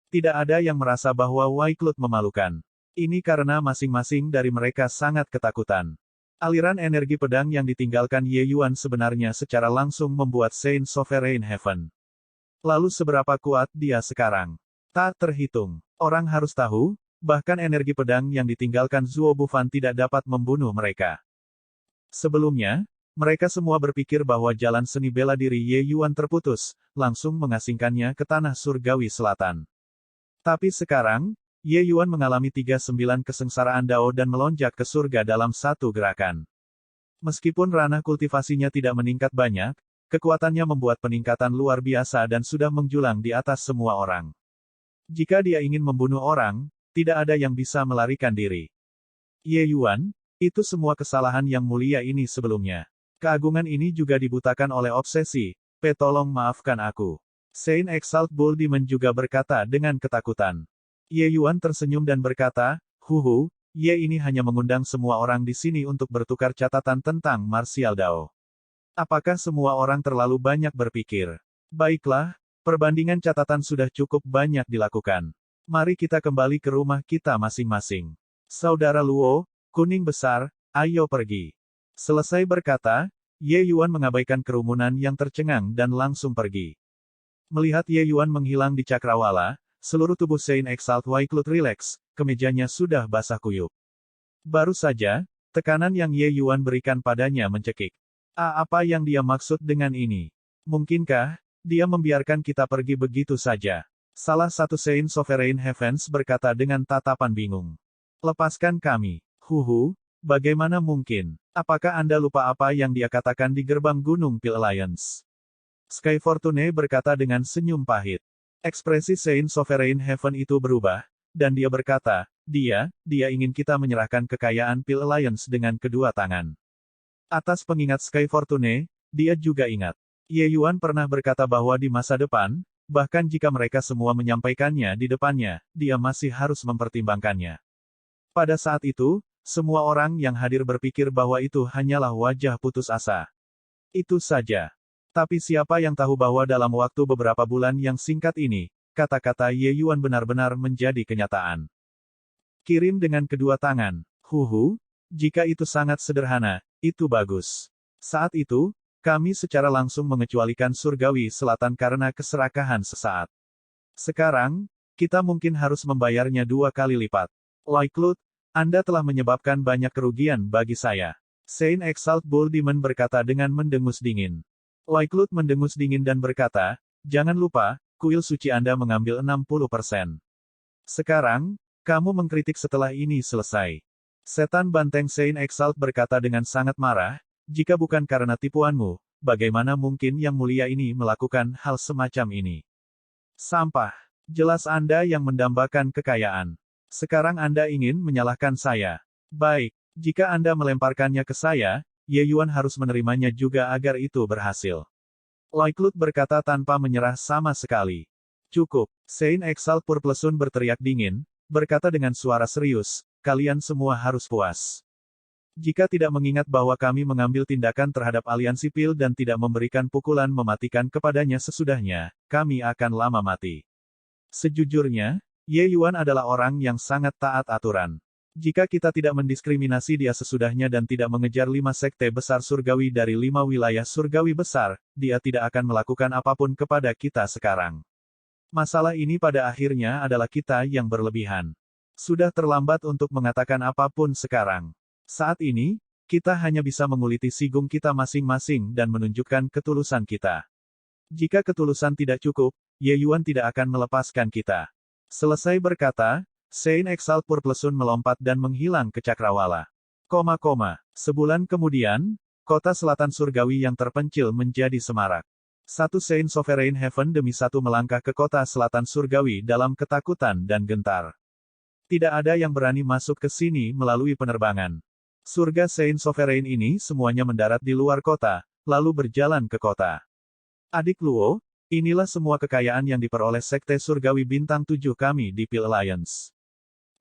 Tidak ada yang merasa bahwa Wycliffe memalukan. Ini karena masing-masing dari mereka sangat ketakutan. Aliran energi pedang yang ditinggalkan Ye Yuan sebenarnya secara langsung membuat Saint Sovereign Heaven. Lalu seberapa kuat dia sekarang? Tak terhitung. Orang harus tahu, bahkan energi pedang yang ditinggalkan Zuo Bufan tidak dapat membunuh mereka. Sebelumnya, mereka semua berpikir bahwa jalan seni bela diri Ye Yuan terputus, langsung mengasingkannya ke tanah surgawi selatan. Tapi sekarang, Ye Yuan mengalami 39 kesengsaraan Dao dan melonjak ke surga dalam satu gerakan. Meskipun ranah kultivasinya tidak meningkat banyak, kekuatannya membuat peningkatan luar biasa dan sudah menjulang di atas semua orang. Jika dia ingin membunuh orang, tidak ada yang bisa melarikan diri. Ye Yuan, itu semua kesalahan yang mulia ini sebelumnya. Keagungan ini juga dibutakan oleh obsesi, tolong maafkan aku. Saint Exalt Bull Demon juga berkata dengan ketakutan. Ye Yuan tersenyum dan berkata, Ye ini hanya mengundang semua orang di sini untuk bertukar catatan tentang Martial Dao. Apakah semua orang terlalu banyak berpikir? Baiklah, Perbandingan catatan sudah cukup banyak dilakukan. Mari kita kembali ke rumah kita masing-masing. Saudara Luo, kuning besar, ayo pergi. Selesai berkata, Ye Yuan mengabaikan kerumunan yang tercengang dan langsung pergi. Melihat Ye Yuan menghilang di cakrawala, seluruh tubuh Saint Exalt Waiklut rileks, kemejanya sudah basah kuyup. Baru saja, tekanan yang Ye Yuan berikan padanya mencekik. Apa yang dia maksud dengan ini? Mungkinkah dia membiarkan kita pergi begitu saja? Salah satu Saint Sovereign Heavens berkata dengan tatapan bingung. Lepaskan kami. Huhu, bagaimana mungkin? Apakah Anda lupa apa yang dia katakan di gerbang Gunung Pil Alliance? Sky Fortune berkata dengan senyum pahit. Ekspresi Saint Sovereign Heaven itu berubah, dan dia berkata, dia ingin kita menyerahkan kekayaan Pil Alliance dengan kedua tangan. Atas pengingat Sky Fortune, dia juga ingat. Ye Yuan pernah berkata bahwa di masa depan, bahkan jika mereka semua menyampaikannya di depannya, dia masih harus mempertimbangkannya. Pada saat itu, semua orang yang hadir berpikir bahwa itu hanyalah wajah putus asa. Itu saja. Tapi siapa yang tahu bahwa dalam waktu beberapa bulan yang singkat ini, kata-kata Ye Yuan benar-benar menjadi kenyataan. Kirim dengan kedua tangan. Huhu, jika itu sangat sederhana, itu bagus. Saat itu, kami secara langsung mengecualikan Surgawi Selatan karena keserakahan sesaat. Sekarang, kita mungkin harus membayarnya 2 kali lipat. Waiklut, Anda telah menyebabkan banyak kerugian bagi saya. Saint Exalt Bull Demon berkata dengan mendengus dingin. Waiklut mendengus dingin dan berkata, jangan lupa, kuil suci Anda mengambil 60%. Sekarang, kamu mengkritik setelah ini selesai. Setan banteng Saint Exalt berkata dengan sangat marah, jika bukan karena tipuanmu, bagaimana mungkin yang mulia ini melakukan hal semacam ini? Sampah. Jelas Anda yang mendambakan kekayaan. Sekarang Anda ingin menyalahkan saya. Baik, jika Anda melemparkannya ke saya, Ye Yuan harus menerimanya juga agar itu berhasil. Waiklut berkata tanpa menyerah sama sekali. Cukup. Saint Exalt Purplesun berteriak dingin, berkata dengan suara serius, kalian semua harus puas. Jika tidak mengingat bahwa kami mengambil tindakan terhadap aliansi Pil dan tidak memberikan pukulan mematikan kepadanya sesudahnya, kami akan lama mati. Sejujurnya, Ye Yuan adalah orang yang sangat taat aturan. Jika kita tidak mendiskriminasi dia sesudahnya dan tidak mengejar 5 sekte besar surgawi dari 5 wilayah surgawi besar, dia tidak akan melakukan apapun kepada kita sekarang. Masalah ini pada akhirnya adalah kita yang berlebihan. Sudah terlambat untuk mengatakan apapun sekarang. Saat ini, kita hanya bisa menguliti sigung kita masing-masing dan menunjukkan ketulusan kita. Jika ketulusan tidak cukup, Ye Yuan tidak akan melepaskan kita. Selesai berkata, Saint Exalt Purplesun melompat dan menghilang ke cakrawala. Sebulan kemudian, kota selatan surgawi yang terpencil menjadi semarak. Satu Saint Sovereign Heaven demi satu melangkah ke kota selatan surgawi dalam ketakutan dan gentar. Tidak ada yang berani masuk ke sini melalui penerbangan. Surga Saint Sovereign ini semuanya mendarat di luar kota, lalu berjalan ke kota. Adik Luo, inilah semua kekayaan yang diperoleh Sekte Surgawi Bintang 7 kami di Pil Alliance.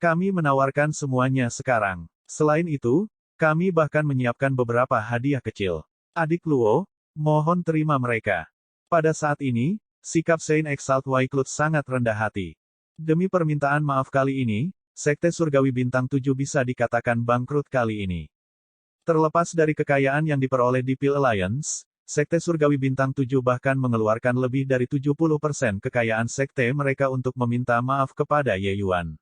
Kami menawarkan semuanya sekarang. Selain itu, kami bahkan menyiapkan beberapa hadiah kecil. Adik Luo, mohon terima mereka. Pada saat ini, sikap Saint Exalt Waiklut sangat rendah hati. Demi permintaan maaf kali ini, Sekte Surgawi Bintang 7 bisa dikatakan bangkrut kali ini. Terlepas dari kekayaan yang diperoleh di Pil Alliance, Sekte Surgawi Bintang 7 bahkan mengeluarkan lebih dari 70% kekayaan sekte mereka untuk meminta maaf kepada Ye Yuan.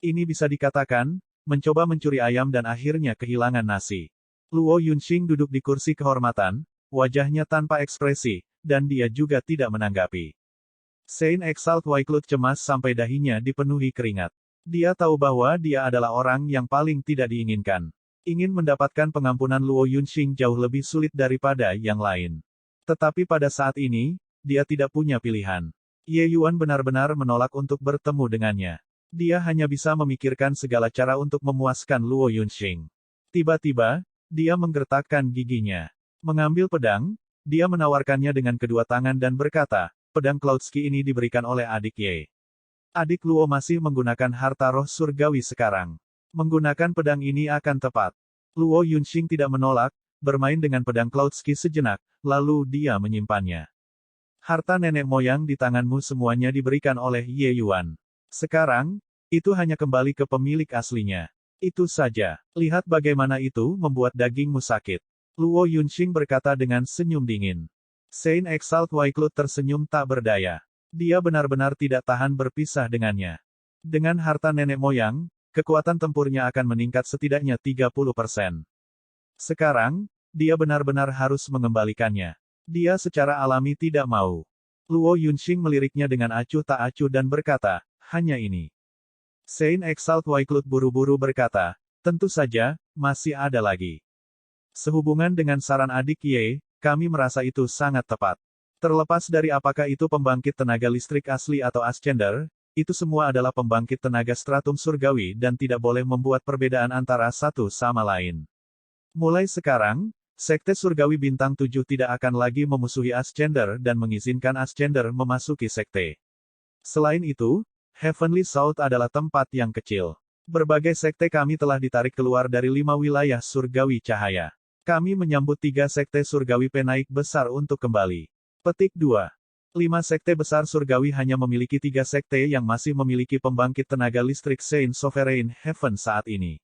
Ini bisa dikatakan, mencoba mencuri ayam dan akhirnya kehilangan nasi. Luo Yunxing duduk di kursi kehormatan, wajahnya tanpa ekspresi, dan dia juga tidak menanggapi. Saint Exalt Waiklut cemas sampai dahinya dipenuhi keringat. Dia tahu bahwa dia adalah orang yang paling tidak diinginkan. Ingin mendapatkan pengampunan Luo Yunxing jauh lebih sulit daripada yang lain. Tetapi pada saat ini, dia tidak punya pilihan. Ye Yuan benar-benar menolak untuk bertemu dengannya. Dia hanya bisa memikirkan segala cara untuk memuaskan Luo Yunxing. Tiba-tiba, dia menggertakkan giginya. Mengambil pedang, dia menawarkannya dengan kedua tangan dan berkata, pedang Cloudski ini diberikan oleh adik Ye. Adik Luo masih menggunakan harta roh surgawi sekarang. Menggunakan pedang ini akan tepat. Luo Yunxing tidak menolak, bermain dengan pedang Cloudski sejenak, lalu dia menyimpannya. Harta nenek moyang di tanganmu semuanya diberikan oleh Ye Yuan. Sekarang, itu hanya kembali ke pemilik aslinya. Itu saja. Lihat bagaimana itu membuat dagingmu sakit. Luo Yunxing berkata dengan senyum dingin. Saint Exalt Waiklut tersenyum tak berdaya. Dia benar-benar tidak tahan berpisah dengannya. Dengan harta nenek moyang, kekuatan tempurnya akan meningkat setidaknya 30%. Sekarang, dia benar-benar harus mengembalikannya. Dia secara alami tidak mau. Luo Yunxing meliriknya dengan acuh tak acuh dan berkata, hanya ini. Saint Exalt Waiklut buru-buru berkata, tentu saja, masih ada lagi. Sehubungan dengan saran adik Ye, kami merasa itu sangat tepat. Terlepas dari apakah itu pembangkit tenaga listrik asli atau ascender, itu semua adalah pembangkit tenaga stratum surgawi dan tidak boleh membuat perbedaan antara satu sama lain. Mulai sekarang, Sekte Surgawi Bintang 7 tidak akan lagi memusuhi ascender dan mengizinkan ascender memasuki sekte. Selain itu, Heavenly South adalah tempat yang kecil. Berbagai sekte kami telah ditarik keluar dari 5 wilayah surgawi cahaya. Kami menyambut 3 sekte surgawi penaik besar untuk kembali. Petik 2. 5 sekte besar surgawi hanya memiliki 3 sekte yang masih memiliki pembangkit tenaga listrik Saint Sovereign Heaven saat ini.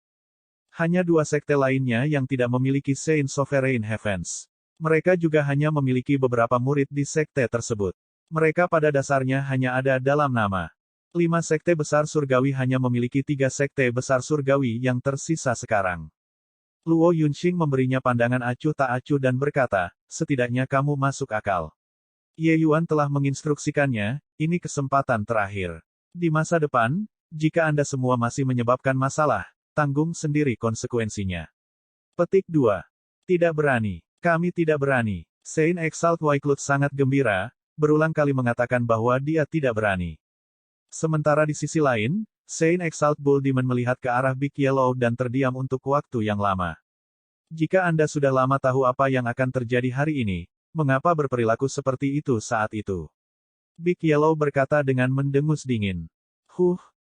Hanya 2 sekte lainnya yang tidak memiliki Saint Sovereign Heavens. Mereka juga hanya memiliki beberapa murid di sekte tersebut. Mereka pada dasarnya hanya ada dalam nama. 5 sekte besar surgawi hanya memiliki 3 sekte besar surgawi yang tersisa sekarang. Luo Yunxing memberinya pandangan acuh tak acuh dan berkata, setidaknya kamu masuk akal. Ye Yuan telah menginstruksikannya, ini kesempatan terakhir. Di masa depan, jika Anda semua masih menyebabkan masalah, tanggung sendiri konsekuensinya. Petik 2. Tidak berani. Kami tidak berani. Saint Exalt Waiklut sangat gembira, berulang kali mengatakan bahwa dia tidak berani. Sementara di sisi lain, Saint Exalt Bull Demon melihat ke arah Big Yellow dan terdiam untuk waktu yang lama. Jika Anda sudah lama tahu apa yang akan terjadi hari ini, mengapa berperilaku seperti itu saat itu? Big Yellow berkata dengan mendengus dingin.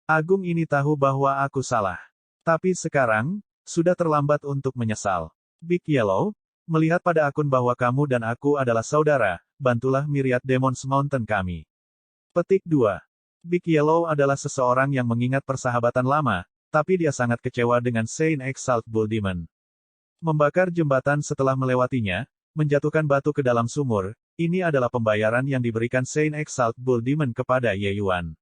Agung ini tahu bahwa aku salah. Tapi sekarang, sudah terlambat untuk menyesal. Big Yellow, melihat pada akun bahwa kamu dan aku adalah saudara, bantulah Myriad Demons Mountain kami. Petik 2. Big Yellow adalah seseorang yang mengingat persahabatan lama, tapi dia sangat kecewa dengan Saint Exalt Bull Demon. Membakar jembatan setelah melewatinya, menjatuhkan batu ke dalam sumur, ini adalah pembayaran yang diberikan Saint Exalt Bull Demon kepada Ye Yuan.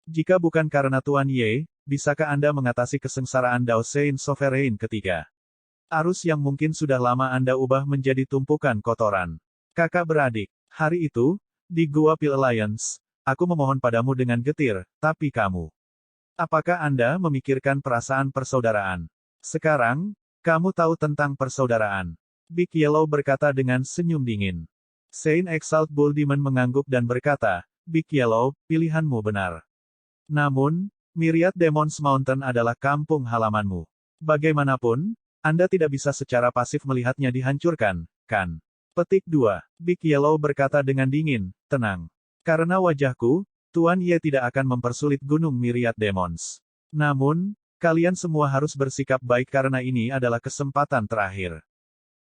Jika bukan karena Tuan Ye, bisakah Anda mengatasi kesengsaraan Dao Saint Sovereign ketiga? Arus yang mungkin sudah lama Anda ubah menjadi tumpukan kotoran. Kakak beradik, hari itu, di Gua Pil Alliance, aku memohon padamu dengan getir, tapi kamu. Apakah Anda memikirkan perasaan persaudaraan? Sekarang, kamu tahu tentang persaudaraan. Big Yellow berkata dengan senyum dingin. Saint Exalt Bull Demon mengangguk dan berkata, Big Yellow, pilihanmu benar. Namun, Myriad Demons Mountain adalah kampung halamanmu. Bagaimanapun, Anda tidak bisa secara pasif melihatnya dihancurkan, kan? Petik 2. Big Yellow berkata dengan dingin, tenang. Karena wajahku, Tuan Ye tidak akan mempersulit Gunung Myriad Demons. Namun, kalian semua harus bersikap baik karena ini adalah kesempatan terakhir.